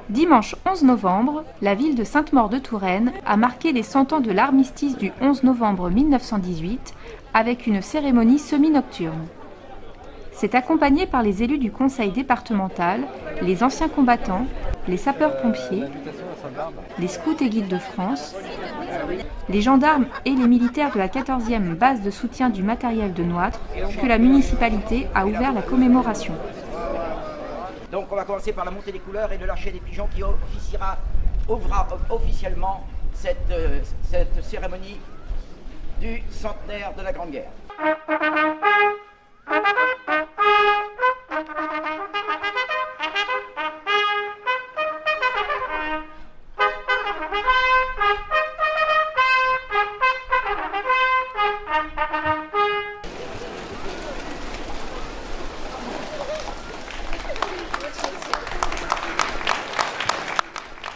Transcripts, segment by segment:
Dimanche 11 novembre, la ville de Sainte-Maure-de-Touraine a marqué les 100 ans de l'armistice du 11 novembre 1918 avec une cérémonie semi-nocturne. C'est accompagné par les élus du conseil départemental, les anciens combattants, les sapeurs-pompiers, les scouts et guides de France, les gendarmes et les militaires de la 14e base de soutien du matériel de Noître que la municipalité a ouvert la commémoration. Donc on va commencer par la montée des couleurs et le lâcher des pigeons qui ouvrira officiellement cette cérémonie du centenaire de la Grande Guerre.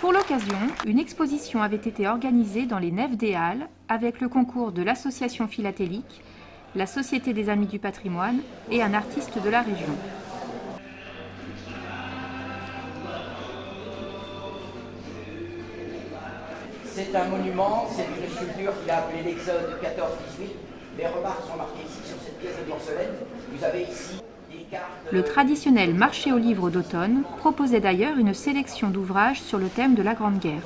Pour l'occasion, une exposition avait été organisée dans les nefs des Halles avec le concours de l'association philatélique, la Société des Amis du Patrimoine et un artiste de la région. C'est un monument, c'est une sculpture qu'il a appelée l'Exode 14-18. Les remarques sont marquées ici sur cette pièce de porcelaine. Vous avez ici des cartes. Le traditionnel marché aux livres d'automne proposait d'ailleurs une sélection d'ouvrages sur le thème de la Grande Guerre.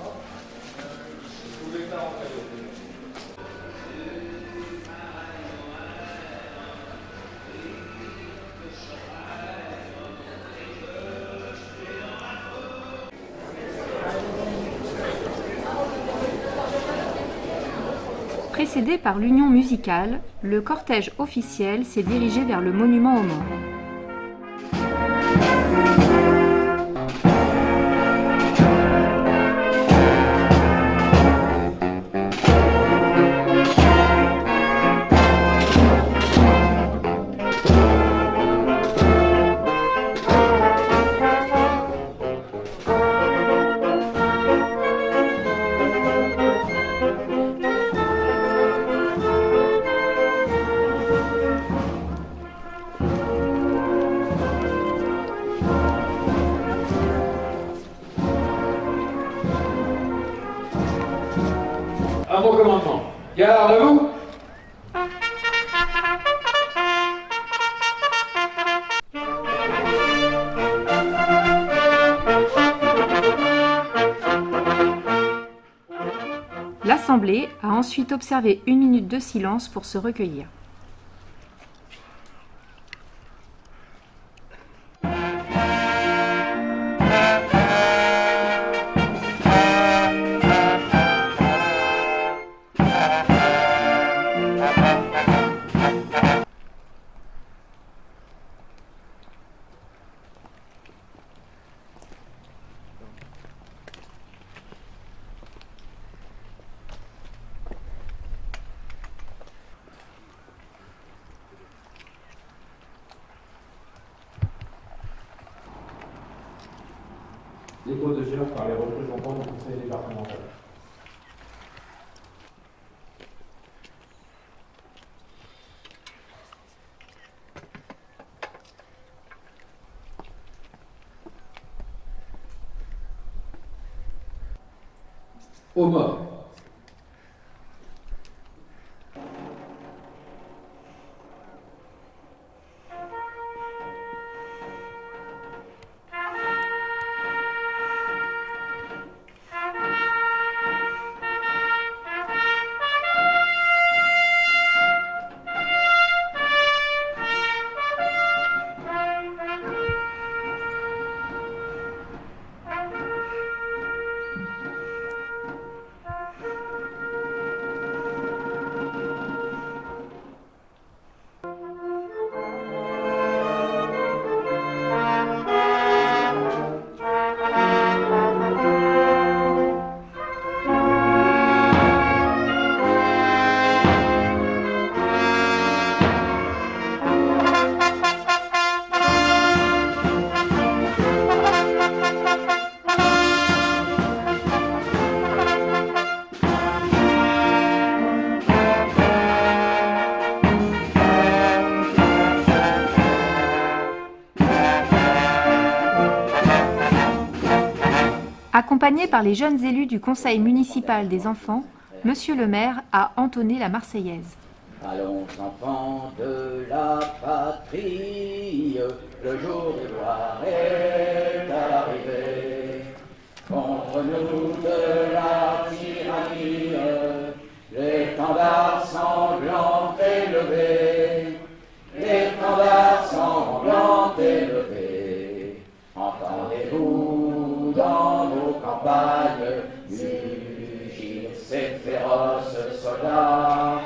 Précédé par l'union musicale, le cortège officiel s'est dirigé vers le monument aux morts. À vos commandements. Garde à vous. L'Assemblée a ensuite observé 1 minute de silence pour se recueillir. Dépôt de gère par les représentants du conseil départemental. Aux morts. Accompagné par les jeunes élus du conseil municipal des enfants, Monsieur le maire a entonné la Marseillaise. Allons enfants de la patrie, le jour de gloire est arrivé. Contre nous de la tyrannie, l'étendard sanglant est levé, l'étendard sanglant est levé. Entendez-vous dans nos campagnes mugir ces féroces soldats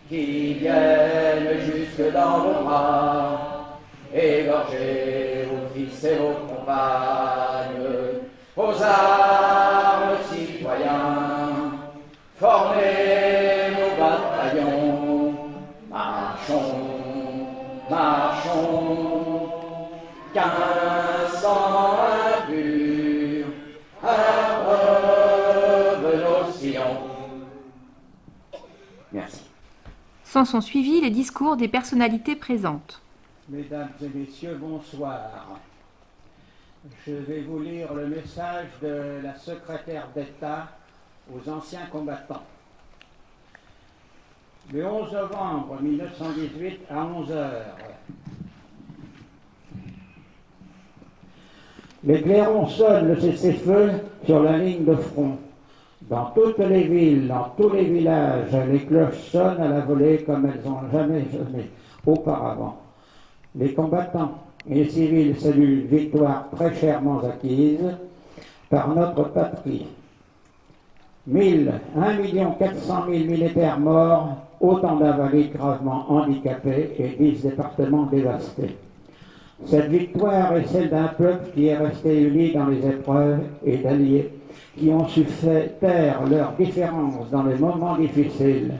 qui viennent jusque dans vos bras, égorger vos fils et vos compagnes, aux armes citoyens, formez vos bataillons, marchons, marchons, qu'un sang impur abreuve nos sillons. Merci. S'en sont suivis les discours des personnalités présentes. Mesdames et messieurs, bonsoir. Je vais vous lire le message de la secrétaire d'État aux anciens combattants. Le 11 novembre 1918 à 11h. Les clairons sonnent le cessez-feu sur la ligne de front. Dans toutes les villes, dans tous les villages, les cloches sonnent à la volée comme elles n'ont jamais sonné auparavant. Les combattants et les civils saluent une victoire très chèrement acquise par notre patrie. 1 400 000 militaires morts, autant d'invalides gravement handicapés et 10 départements dévastés. Cette victoire est celle d'un peuple qui est resté uni dans les épreuves et d'alliés qui ont su taire leurs différences dans les moments difficiles.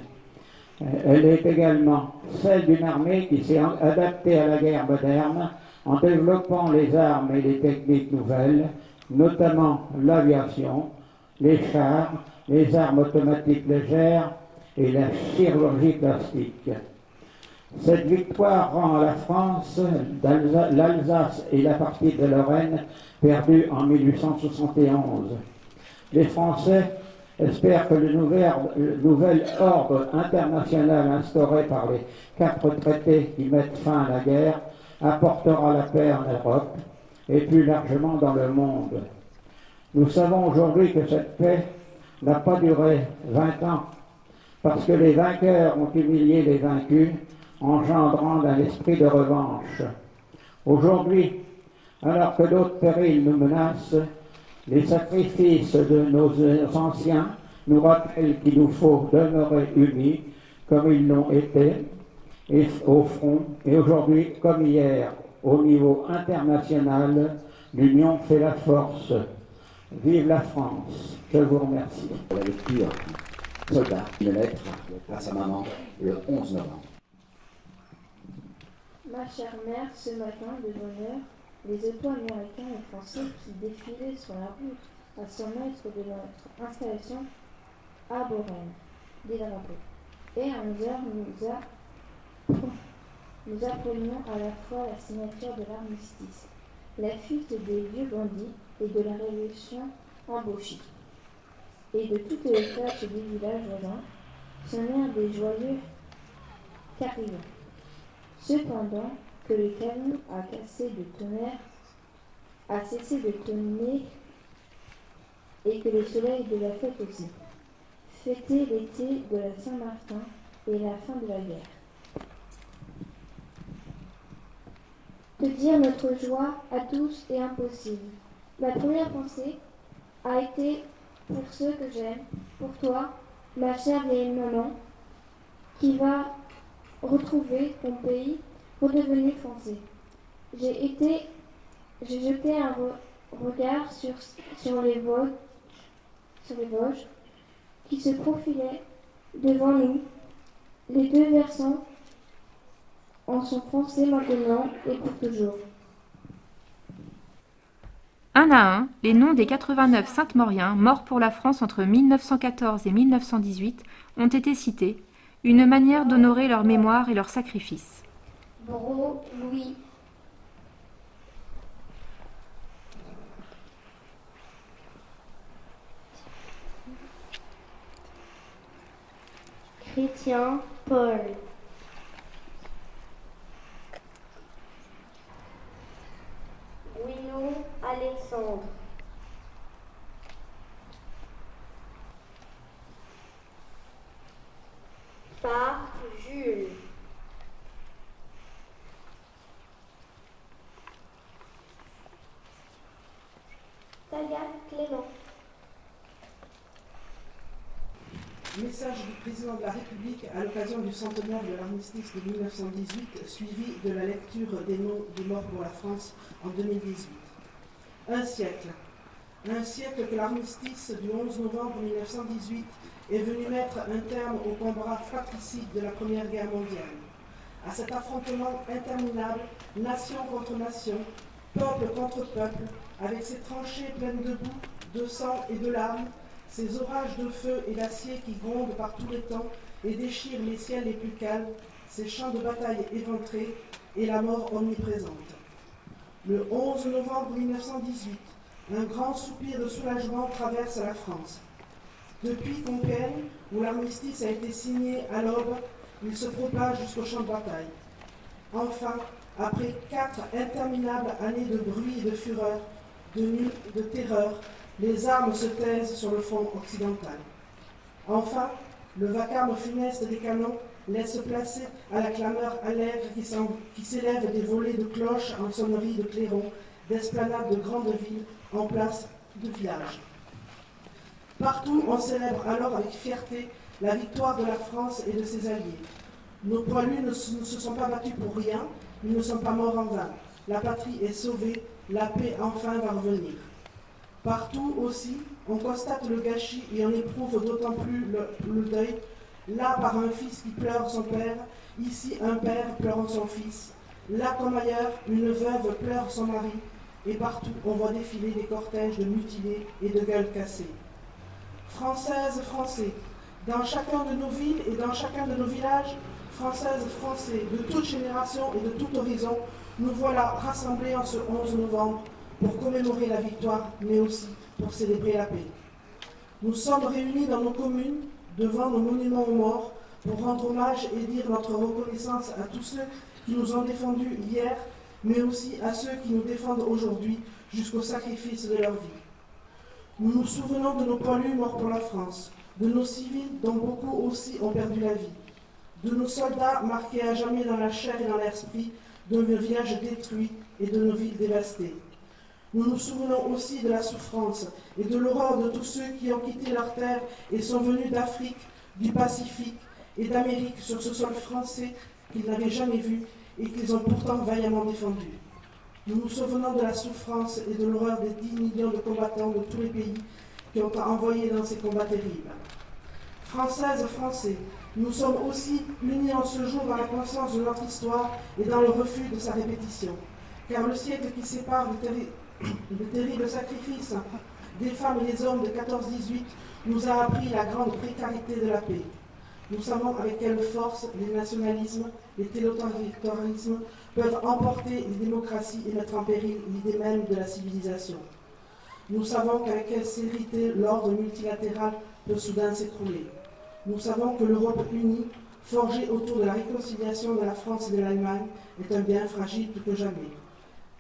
Elle est également celle d'une armée qui s'est adaptée à la guerre moderne en développant les armes et les techniques nouvelles, notamment l'aviation, les chars, les armes automatiques légères et la chirurgie plastique. Cette victoire rend à la France l'Alsace et la partie de Lorraine perdue en 1871. Les Français espèrent que le nouvel ordre international instauré par les 4 traités qui mettent fin à la guerre apportera la paix en Europe et plus largement dans le monde. Nous savons aujourd'hui que cette paix n'a pas duré 20 ans parce que les vainqueurs ont humilié les vaincus, engendrant un esprit de revanche. Aujourd'hui, alors que d'autres périls nous menacent, les sacrifices de nos anciens nous rappellent qu'il nous faut demeurer unis comme ils l'ont été et au front, et aujourd'hui comme hier, au niveau international, l'union fait la force. Vive la France. Je vous remercie. Pour la lecture, soldat, une lettre à sa maman le 11 novembre. Ma chère mère, ce matin, de bonne heure, les autos américains et français qui défilaient sur la route à 100 mètres de notre installation à Borène, des drapeaux. Et à 11h, nous apprenions à la fois la signature de l'armistice, la fuite des vieux bandits et de la révolution embauchée. Et de toutes les cloches des villages voisins sonnèrent des joyeux carillons. Cependant que le canon a cessé de tonner et que le soleil de la fête aussi. Fêter l'été de la Saint-Martin et la fin de la guerre. De dire notre joie à tous est impossible. Ma première pensée a été pour ceux que j'aime, pour toi, ma chère vieille maman, qui va retrouver ton pays redevenu français. J'ai jeté un regard sur les Vosges qui se profilaient devant nous. Les deux versants en sont français maintenant et pour toujours. Un à un, les noms des 89 Sainte-Mauriens morts pour la France entre 1914 et 1918 ont été cités, une manière d'honorer leur mémoire et leur sacrifice. Bro, Louis. Chrétien, Paul. Guinou, Alexandre. Par Jules. Tagat, Clément. Message du président de la République à l'occasion du centenaire de l'armistice de 1918, suivi de la lecture des noms des morts pour la France en 2018. Un siècle que l'armistice du 11 novembre 1918 est venu mettre un terme au combat fratricide de la Première Guerre mondiale. À cet affrontement interminable, nation contre nation, peuple contre peuple, avec ses tranchées pleines de boue, de sang et de larmes, ces orages de feu et d'acier qui grondent par tous les temps et déchirent les ciels les plus calmes, ces champs de bataille éventrés et la mort omniprésente. Le 11 novembre 1918, un grand soupir de soulagement traverse la France. Depuis Compiègne, où l'armistice a été signé à l'aube, il se propage jusqu'au champ de bataille. Enfin, après 4 interminables années de bruit et de fureur, de nuit, de terreur, les armes se taisent sur le front occidental. Enfin, le vacarme funeste des canons laisse placer à la clameur allègre qui s'élève des volées de cloches en sonnerie de clairons, d'esplanades de grandes villes en place de villages. Partout, on célèbre alors avec fierté la victoire de la France et de ses alliés. Nos poilus ne se sont pas battus pour rien, ils ne sont pas morts en vain. La patrie est sauvée, la paix enfin va revenir. Partout aussi, on constate le gâchis et on éprouve d'autant plus le deuil, là par un fils qui pleure son père, ici un père pleurant son fils, là comme ailleurs, une veuve pleure son mari, et partout on voit défiler des cortèges de mutilés et de gueules cassées. Françaises, Français, dans chacun de nos villes et dans chacun de nos villages, Françaises, Français, de toute génération et de tout horizon, nous voilà rassemblés en ce 11 novembre pour commémorer la victoire, mais aussi pour célébrer la paix. Nous sommes réunis dans nos communes, devant nos monuments aux morts, pour rendre hommage et dire notre reconnaissance à tous ceux qui nous ont défendus hier, mais aussi à ceux qui nous défendent aujourd'hui jusqu'au sacrifice de leur vie. Nous nous souvenons de nos poilus morts pour la France, de nos civils dont beaucoup aussi ont perdu la vie, de nos soldats marqués à jamais dans la chair et dans l'esprit, de nos villages détruits et de nos villes dévastées. Nous nous souvenons aussi de la souffrance et de l'horreur de tous ceux qui ont quitté leur terre et sont venus d'Afrique, du Pacifique et d'Amérique sur ce sol français qu'ils n'avaient jamais vu et qu'ils ont pourtant vaillamment défendu. Nous nous souvenons de la souffrance et de l'horreur des 10 millions de combattants de tous les pays qui ont envoyé dans ces combats terribles. Françaises, Français, nous sommes aussi unis en ce jour dans la conscience de notre histoire et dans le refus de sa répétition. Car le siècle qui sépare le terrible sacrifice des femmes et des hommes de 14-18 nous a appris la grande précarité de la paix. Nous savons avec quelle force les nationalismes, les totalitarismes peuvent emporter les démocraties et mettre en péril l'idée même de la civilisation. Nous savons qu'avec quelle sévérité l'ordre multilatéral peut soudain s'écrouler. Nous savons que l'Europe unie, forgée autour de la réconciliation de la France et de l'Allemagne, est un bien fragile plus que jamais.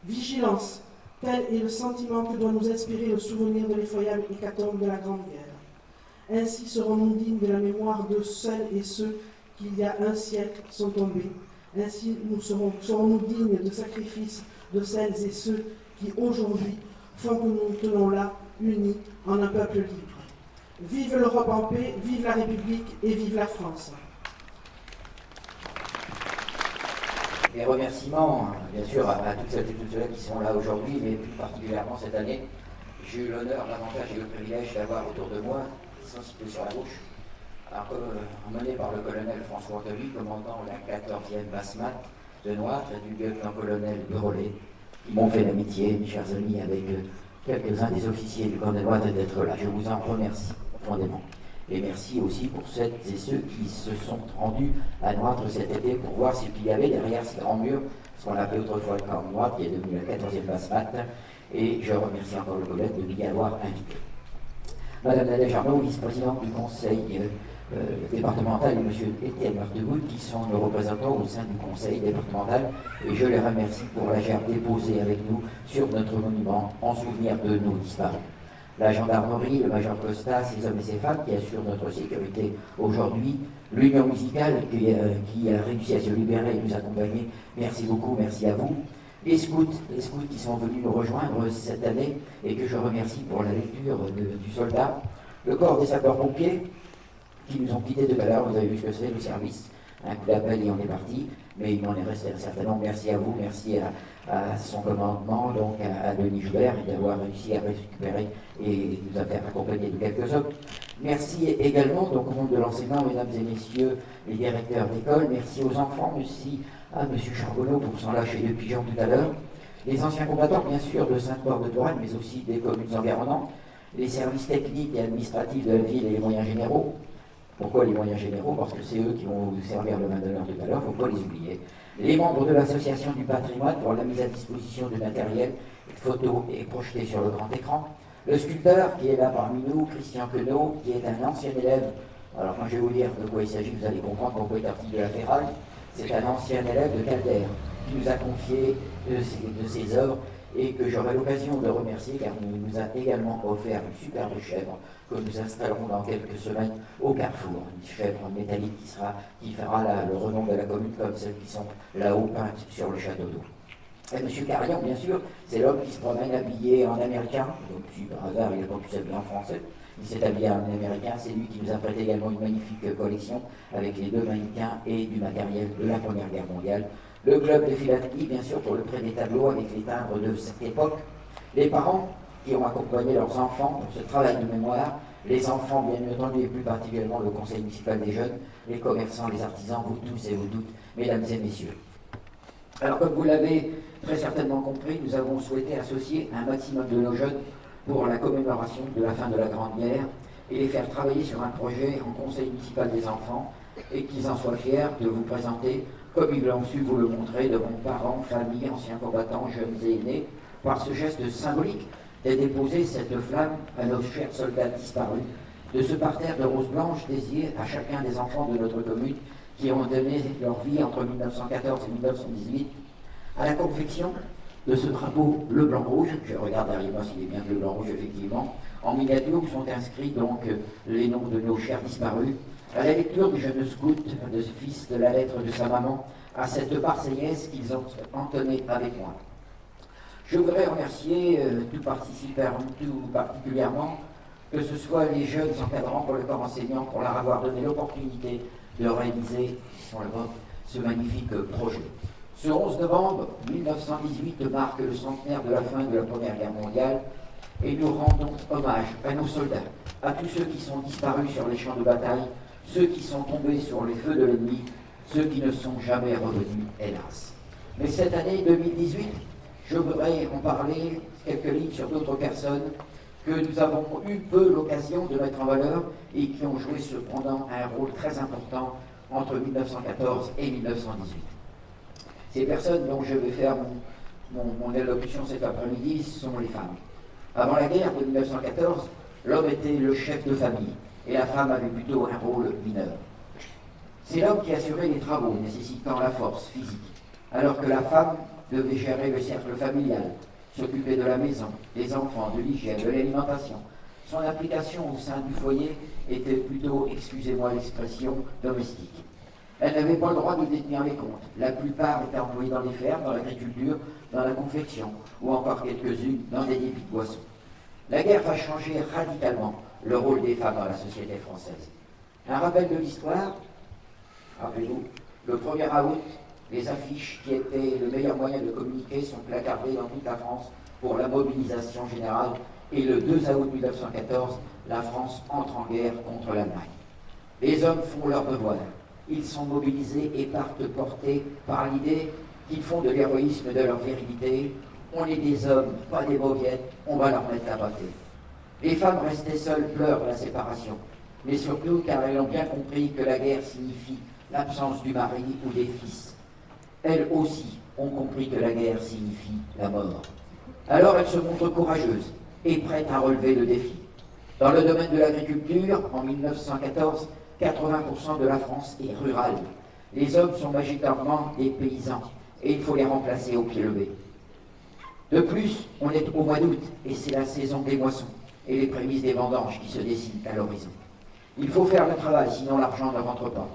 Vigilance, tel est le sentiment que doit nous inspirer le souvenir de l'effroyable hécatombe de la Grande Guerre. Ainsi serons-nous dignes de la mémoire de celles et ceux qui, il y a un siècle, sont tombés. Ainsi serons-nous dignes de sacrifices de celles et ceux qui, aujourd'hui, font que nous nous tenons là, unis, en un peuple libre. Vive l'Europe en paix, vive la République et vive la France. Les remerciements, bien sûr, à toutes celles et tous ceux qui sont là aujourd'hui, mais plus particulièrement cette année. J'ai eu l'honneur, l'avantage et le privilège d'avoir autour de moi, sans citer sur la gauche, emmené par le colonel François Ortely, commandant la 14e Basse-Mat de Noître, et du lieutenant-colonel Burollet, qui m'ont fait l'amitié, mes chers amis, avec quelques-uns des officiers du camp de Noître d'être là. Je vous en remercie profondément. Et merci aussi pour celles et ceux qui se sont rendus à Noître cet été pour voir ce qu'il y avait derrière ces grands murs, ce qu'on appelait autrefois le camp de Noître, qui est devenu la 14e Basse-Mat. Et je remercie encore le collègue de m'y avoir invité. Madame Nadège Arnaud, vice-présidente du conseil départemental, et M. Étienne Martegout, qui sont nos représentants au sein du conseil départemental, et je les remercie pour la gerbe déposée avec nous sur notre monument en souvenir de nos disparus. La gendarmerie, le major Costa, ces hommes et ces femmes qui assurent notre sécurité aujourd'hui, l'union musicale qui a réussi à se libérer et nous accompagner, merci beaucoup, merci à vous. Les scouts qui sont venus nous rejoindre cette année et que je remercie pour la lecture du soldat, le corps des sapeurs-pompiers qui nous ont quittés tout à l'heure, vous avez vu ce que c'est le service, un coup d'appel et on est parti, mais il m'en est resté certainement. Merci à vous, merci à son commandement, donc à Denis Joubert, d'avoir réussi à récupérer et nous a fait accompagner de quelques hommes. Merci également donc au monde de l'enseignement, mesdames et messieurs les directeurs d'école, merci aux enfants, merci à M. Charbonneau pour son lâcher de pigeons tout à l'heure, les anciens combattants bien sûr de Sainte-Maure-de-Touraine, mais aussi des communes environnantes, les services techniques et administratifs de la ville et les moyens généraux. Pourquoi les moyens généraux? Parce que c'est eux qui vont vous servir le 20 d'heure tout à l'heure, il ne faut pas les oublier. Les membres de l'association du patrimoine pour la mise à disposition de matériel, photos et projetés sur le grand écran. Le sculpteur qui est là parmi nous, Christian Queneau, qui est un ancien élève. Alors quand je vais vous dire de quoi il s'agit, vous allez comprendre pourquoi il est parti de la ferraille. C'est un ancien élève de Calder qui nous a confié de ses œuvres et que j'aurai l'occasion de remercier car il nous a également offert une superbe chèvre que nous installerons dans quelques semaines au Carrefour. Une chèvre métallique qui fera le renom de la commune comme celles qui sont là-haut peintes sur le château d'eau. Et M. Carillon, bien sûr, c'est l'homme qui se promène habillé en américain. Donc, si par hasard il n'a pas pu s'habiller en français, il s'est habillé en américain. C'est lui qui nous a prêté également une magnifique collection avec les 2 mannequins et du matériel de la Première Guerre mondiale. Le club de philatélie, bien sûr, pour le prêt des tableaux avec les timbres de cette époque. Les parents qui ont accompagné leurs enfants pour ce travail de mémoire. Les enfants, bien entendu, et plus particulièrement le conseil municipal des jeunes, les commerçants, les artisans, vous tous et vous toutes, mesdames et messieurs. Alors, comme vous l'avez très certainement compris, nous avons souhaité associer un maximum de nos jeunes pour la commémoration de la fin de la Grande Guerre et les faire travailler sur un projet en conseil municipal des enfants et qu'ils en soient fiers de vous présenter, comme ils l'ont su vous le montrer, devant parents, familles, anciens combattants, jeunes et aînés, par ce geste symbolique de déposer cette flamme à nos chers soldats disparus, de ce parterre de roses blanches dédié à chacun des enfants de notre commune qui ont donné leur vie entre 1914 et 1918, à la confection de ce drapeau bleu-blanc-rouge, je regarde derrière moi s'il est bien bleu-blanc-rouge effectivement, en miniature où sont inscrits donc les noms de nos chers disparus, à la lecture du jeune scout, de ce fils de la lettre de sa maman, à cette marseillaise qu'ils ont entonnée avec moi. Je voudrais remercier tout particulièrement que ce soit les jeunes encadrants pour le corps enseignant pour leur avoir donné l'opportunité de réaliser ce magnifique projet. Ce 11 novembre 1918 marque le centenaire de la fin de la Première Guerre mondiale et nous rendons hommage à nos soldats, à tous ceux qui sont disparus sur les champs de bataille, ceux qui sont tombés sur les feux de l'ennemi, ceux qui ne sont jamais revenus, hélas. Mais cette année 2018, je voudrais en parler quelques lignes sur d'autres personnes que nous avons eu peu l'occasion de mettre en valeur et qui ont joué cependant un rôle très important entre 1914 et 1918. Ces personnes dont je vais faire mon élocution cet après-midi sont les femmes. Avant la guerre de 1914, l'homme était le chef de famille et la femme avait plutôt un rôle mineur. C'est l'homme qui assurait les travaux nécessitant la force physique, alors que la femme devait gérer le cercle familial, s'occuper de la maison, des enfants, de l'hygiène, de l'alimentation. Son implication au sein du foyer était plutôt, excusez-moi l'expression, domestique. Elle n'avait pas le droit de détenir les comptes. La plupart étaient employées dans les fermes, dans l'agriculture, dans la confection, ou encore quelques-unes dans des débits de boissons. La guerre va changer radicalement le rôle des femmes dans la société française. Un rappel de l'histoire, rappelez-vous, le 1er août, les affiches qui étaient le meilleur moyen de communiquer sont placardées dans toute la France pour la mobilisation générale et le 2 août 1914, la France entre en guerre contre l'Allemagne. Les hommes font leur devoir. Ils sont mobilisés et partent portés par l'idée qu'ils font de l'héroïsme de leur virilité. On est des hommes, pas des mauviettes, on va leur mettre la pâtée. Les femmes restées seules pleurent la séparation, mais surtout car elles ont bien compris que la guerre signifie l'absence du mari ou des fils. Elles aussi ont compris que la guerre signifie la mort. Alors elles se montrent courageuses et prêtes à relever le défi. Dans le domaine de l'agriculture, en 1914, 80% de la France est rurale. Les hommes sont majoritairement des paysans et il faut les remplacer au pied levé. De plus, on est au mois d'août et c'est la saison des moissons et les prémices des vendanges qui se dessinent à l'horizon. Il faut faire le travail, sinon l'argent ne rentre pas.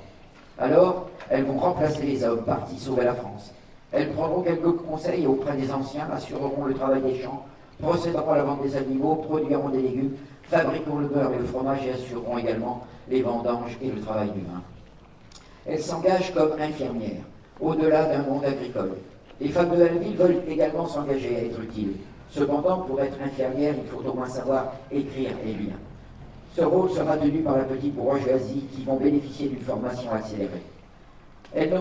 Alors, elles vont remplacer les hommes partis sauver la France. Elles prendront quelques conseils auprès des anciens, assureront le travail des champs, procéderont à la vente des animaux, produiront des légumes, fabriqueront le beurre et le fromage et assureront également les vendanges et le travail du vin. Elles s'engagent comme infirmières, au-delà d'un monde agricole. Les femmes de la ville veulent également s'engager à être utiles. Cependant, pour être infirmière, il faut au moins savoir écrire et lire. Ce rôle sera tenu par la petite bourgeoisie qui vont bénéficier d'une formation accélérée. Elles ne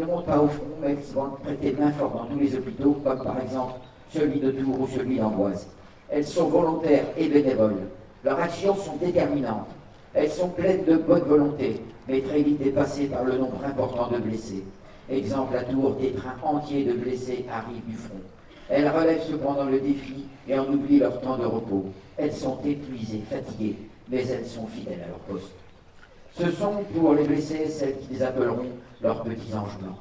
montent pas au front, mais elles vont prêter main forte dans tous les hôpitaux, comme par exemple celui de Tours ou celui d'Amboise. Elles sont volontaires et bénévoles. Leurs actions sont déterminantes. Elles sont pleines de bonne volonté, mais très vite dépassées par le nombre important de blessés. Exemple, à Tours, des trains entiers de blessés arrivent du front. Elles relèvent cependant le défi et en oublient leur temps de repos. Elles sont épuisées, fatiguées, mais elles sont fidèles à leur poste. Ce sont, pour les blessés, celles qui les appelleront leurs petits anges blancs.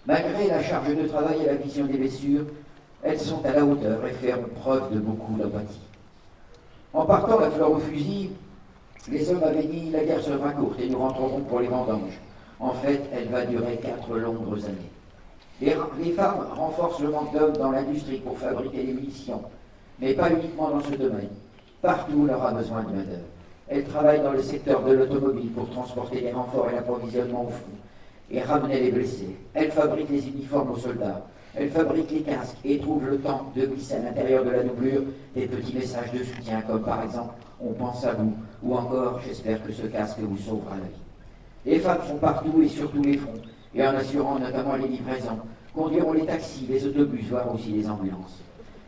Malgré la charge de travail et la vision des blessures, elles sont à la hauteur et font preuve de beaucoup d'empathie. En partant la fleur au fusil, les hommes avaient dit « la guerre sera courte et nous rentrerons pour les vendanges ». En fait, elle va durer 4 longues années. Les femmes renforcent le manque d'hommes dans l'industrie pour fabriquer des munitions, mais pas uniquement dans ce domaine. Partout, on aura besoin de main-d'œuvre. Elles travaillent dans le secteur de l'automobile pour transporter les renforts et l'approvisionnement au front et ramener les blessés. Elles fabriquent les uniformes aux soldats. Elles fabriquent les casques et trouvent le temps de glisser à l'intérieur de la doublure des petits messages de soutien, comme par exemple « on pense à vous » ou encore « j'espère que ce casque vous sauvera la vie ». Les femmes sont partout et sur tous les fronts, et en assurant notamment les livraisons, conduiront les taxis, les autobus, voire aussi les ambulances.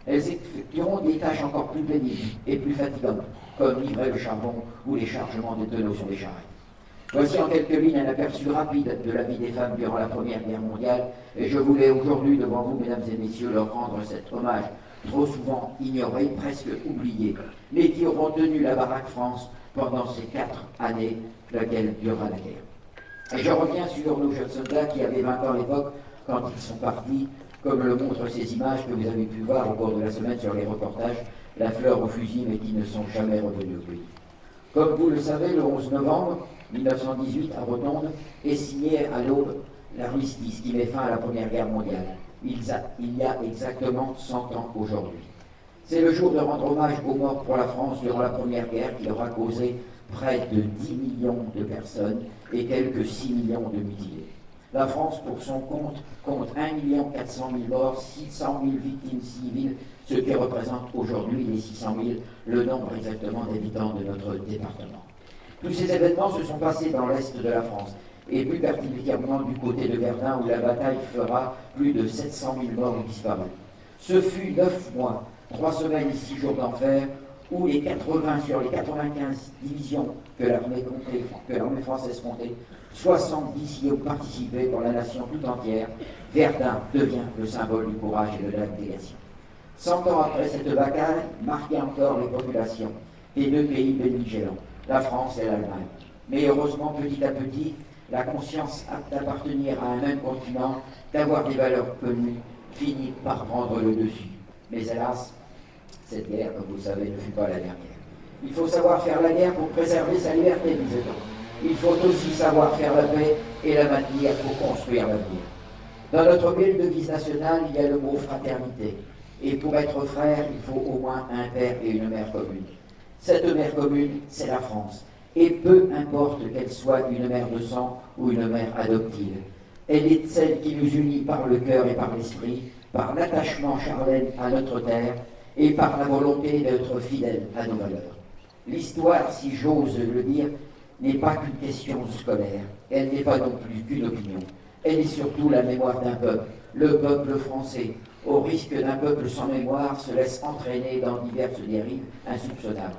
Elles effectueront des tâches encore plus pénibles et plus fatigantes, comme livrer le charbon ou les chargements des tonneaux sur les charrettes. Voici en quelques lignes un aperçu rapide de la vie des femmes durant la Première Guerre mondiale, et je voulais aujourd'hui devant vous, mesdames et messieurs, leur rendre cet hommage, trop souvent ignoré, presque oublié, mais qui auront tenu la baraque France pendant ces 4 années, laquelle durera la guerre. Et je reviens sur nos jeunes soldats qui avaient 20 ans à l'époque quand ils sont partis, comme le montrent ces images que vous avez pu voir au cours de la semaine sur les reportages, la fleur au fusil, mais qui ne sont jamais revenus au pays. Comme vous le savez, le 11 novembre 1918, à Rotonde, est signé à l'aube l'armistice qui met fin à la Première Guerre mondiale. Il y a exactement 100 ans aujourd'hui. C'est le jour de rendre hommage aux morts pour la France durant la Première Guerre qui leur a causé près de 10 millions de personnes et quelques 6 millions de mutilés. La France, pour son compte 1 400 000 morts, 600 000 victimes civiles, ce qui représente aujourd'hui les 600 000, le nombre exactement d'habitants de notre département. Tous ces événements se sont passés dans l'est de la France, et plus particulièrement du côté de Verdun, où la bataille fera plus de 700 000 morts ou disparus. Ce fut 9 mois, 3 semaines et 6 jours d'enfer, où les 80 sur les 95 divisions que l'armée française comptait, 70 y ont participé pour la nation tout entière. Verdun devient le symbole du courage et de l'abnégation. 100 ans après cette bataille, marquait encore les populations des 2 pays belligérants, la France et l'Allemagne. Mais heureusement, petit à petit, la conscience d'appartenir à un même continent, d'avoir des valeurs communes, finit par prendre le dessus. Mais hélas, cette guerre, comme vous le savez, ne fut pas la dernière. Il faut savoir faire la guerre pour préserver sa liberté, disait-on. Il faut aussi savoir faire la paix et la maintenir pour construire l'avenir. Dans notre belle devise nationale, il y a le mot fraternité. Et pour être frère, il faut au moins un père et une mère commune. Cette mère commune, c'est la France. Et peu importe qu'elle soit une mère de sang ou une mère adoptive. Elle est celle qui nous unit par le cœur et par l'esprit, par l'attachement charnel à notre terre et par la volonté d'être fidèle à nos valeurs. L'histoire, si j'ose le dire, n'est pas qu'une question scolaire. Elle n'est pas non plus qu'une opinion. Elle est surtout la mémoire d'un peuple, le peuple français, au risque d'un peuple sans mémoire, se laisse entraîner dans diverses dérives insoupçonnables.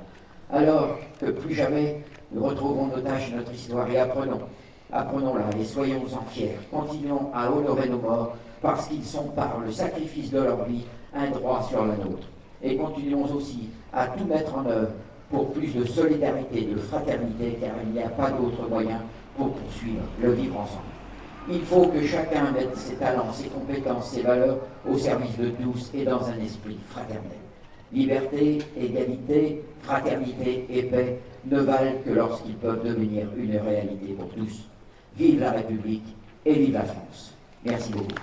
Alors que plus jamais, nous retrouvons nos tâches et notre histoire et apprenons-la et soyons-en fiers. Continuons à honorer nos morts parce qu'ils sont par le sacrifice de leur vie un droit sur la nôtre. Et continuons aussi à tout mettre en œuvre pour plus de solidarité, de fraternité, car il n'y a pas d'autre moyen pour poursuivre le vivre ensemble. Il faut que chacun mette ses talents, ses compétences, ses valeurs au service de tous et dans un esprit fraternel. Liberté, égalité, fraternité et paix ne valent que lorsqu'ils peuvent devenir une réalité pour tous. Vive la République et vive la France. Merci beaucoup.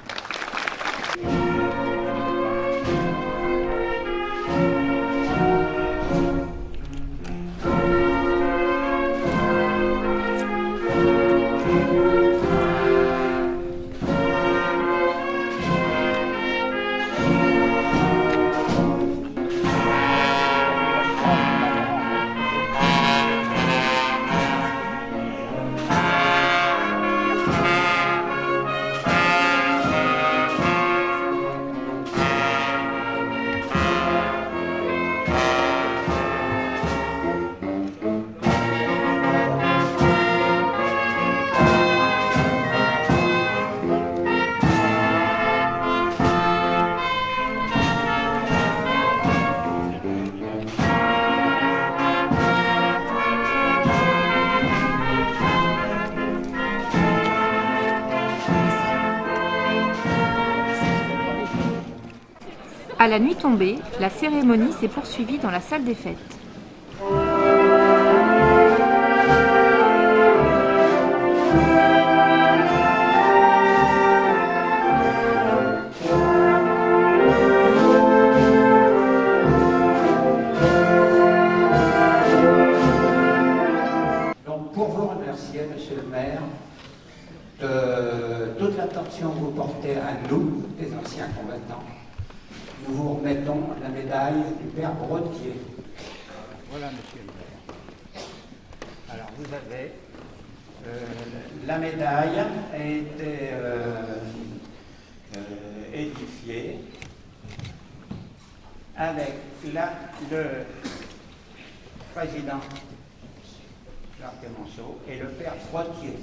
À la nuit tombée, la cérémonie s'est poursuivie dans la salle des fêtes. Donc pour vous remercier, Monsieur le maire, de toute l'attention que vous portez à nous, les anciens combattants, nous vous remettons la médaille du père Brottier. Voilà, monsieur le maire. Alors, vous avez la médaille a été édifiée avec le président Jacques Clemenceau et le père Brottier.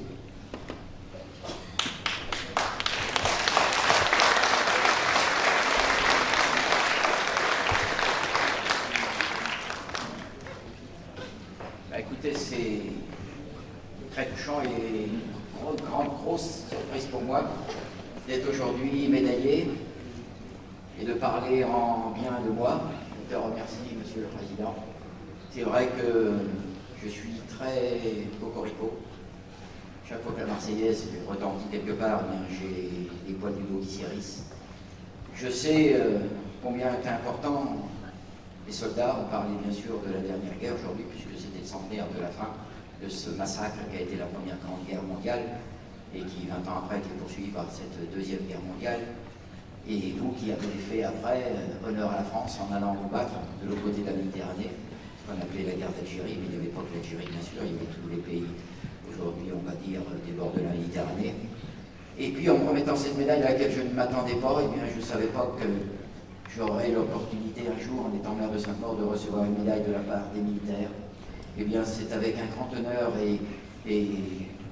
Écoutez, c'est très touchant et une grosse surprise pour moi d'être aujourd'hui médaillé et de parler en bien de moi. Je te remercie, Monsieur le Président. C'est vrai que je suis très cocorico. Chaque fois que la Marseillaise retentit quelque part, j'ai les poils du dos qui s'hérissent. Je sais combien est important les soldats. On parlait bien sûr de la dernière guerre aujourd'hui, puisque c'était le centenaire de la fin de ce massacre qui a été la première grande guerre mondiale et qui, 20 ans après, a été poursuivi par cette deuxième guerre mondiale. Et vous qui avez fait après honneur à la France en allant combattre de l'autre côté de la Méditerranée, ce qu'on appelait la guerre d'Algérie, mais il n'y avait pas que l'Algérie bien sûr, il y avait tous les pays, aujourd'hui on va dire, des bords de la Méditerranée. Et puis en me remettant cette médaille à laquelle je ne m'attendais pas, eh bien je ne savais pas que j'aurais l'opportunité un jour, en étant maire de Sainte-Maure, de recevoir une médaille de la part des militaires. Eh bien c'est avec un grand honneur et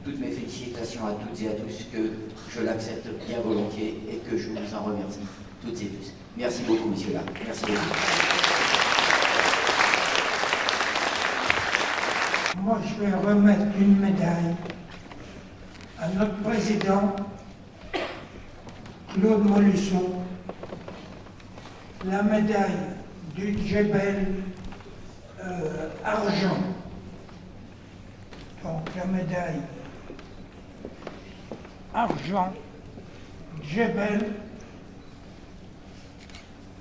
toutes mes félicitations à toutes et à tous que je l'accepte bien volontiers et que je vous en remercie toutes et tous. Merci beaucoup, messieurs là. Merci beaucoup. Moi, je vais remettre une médaille à notre président, Claude Molusson, la médaille du Djebel argent. Donc la médaille argent, Djebel,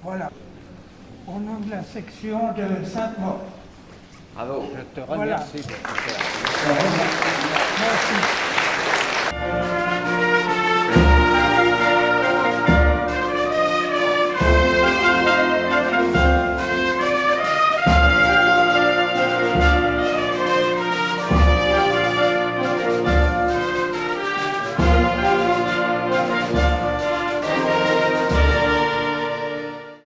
voilà, au nom de la section de Sainte-Maure. Bravo. Je te remercie. Voilà. Merci.